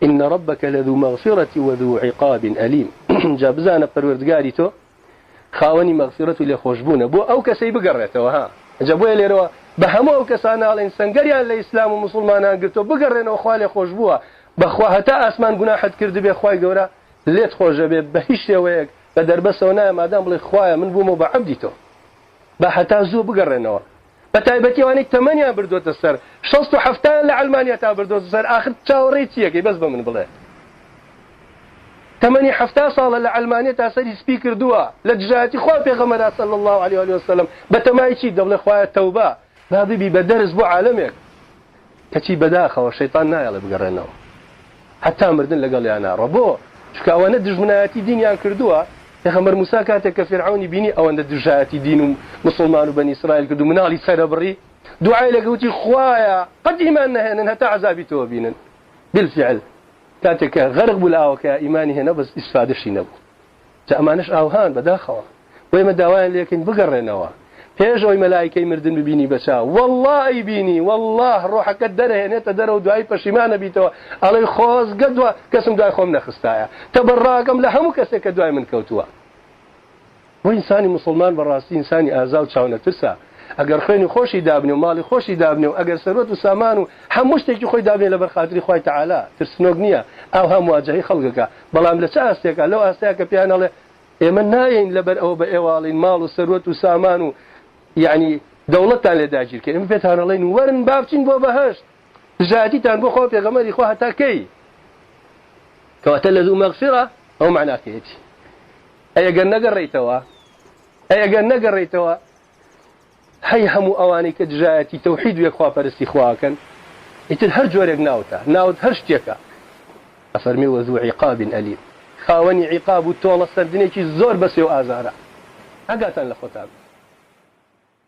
إن ربك لذو مغفرة وذو عقاب أليم جابزانا پروردگاری تو خاوني مغفرة لخوشبون بو أو كسي بقرته وها جابوه ليروا بهمو أو كسانا على إنسان قريان لإسلام ومسلمان قلتو بقرن وخوالي خوشبوه بخوا هتا أسمان قناحت كرد بي خواي قورا ليت خوش بي بهش ويك بدر بس ونايا مادام بلي خوايا من بومو بعبدي تو بحتا زو بقرنوا بتايبتي واني 8 بردوت السر 67 لعلمانيا تا بردوت السر آخر تاوريتيكي بس بمن بلا 7 صار لعلمانيا تا سري سبيكر دوا لجاتي خوا بيغمر صلى الله عليه وسلم بتمايشي دبل خوايا التوبه هذا بي بدرس بو عالمك كتي بداخه والشيطان نايل بقرنوا حتى مردن لقال يا نار ربو شكا وانا دجمناتي دينيان كردوا يخمر موسى كاتك فرعون بيني او ان دجاتي دين مسلمان بني اسرائيل كدو منالي سربري دعاء لقوتي خوايا قد ايماننا هنا عذابي توبين بالفعل كاتك غرق بلاوك ايماني هنا بس استفاده شي نبو تامانش اوهان بداخوا ويما داوان لكن بقرنوا هيجوي ملائكه مردن ببيني بشا والله بيني والله روحك الدره هنا تدرو دعاي پشيمان بيتو علي خوز قدوا قسم دعاي خوم نخستايا تبراكم لهم كسك دعاي من كوتوا وانساني مسلمان براسي انساني ازاو تشاونه ترسا اگر خيني خوشي دابني ومالي خوشي دابني واگر ثروت وسامان حمشتي خوي دابني لبر خاطري خوي تعالى ترسنوغنيا او هم واجهي خلقك بلام لساستك لو استيك بيان من ناين لبر او بايوالين مال وثروت وسامان يعني دولتان لداجير كي فتان الله نورن بابچين بو بهش جاتيتان بو خو پیغمبري خو حتى كي كواتلذو مغفرة او معناه كيتي اي قرنا قريتوا هي هم اواني كجاتي توحيد ويخوا فرسي خواكن يتل هر جورك ناوت هرشتيكا افرمي وذو عقاب اليم خاوني عقاب التول السردنيكي زور بس يو ازارا اقاتن لخوتاب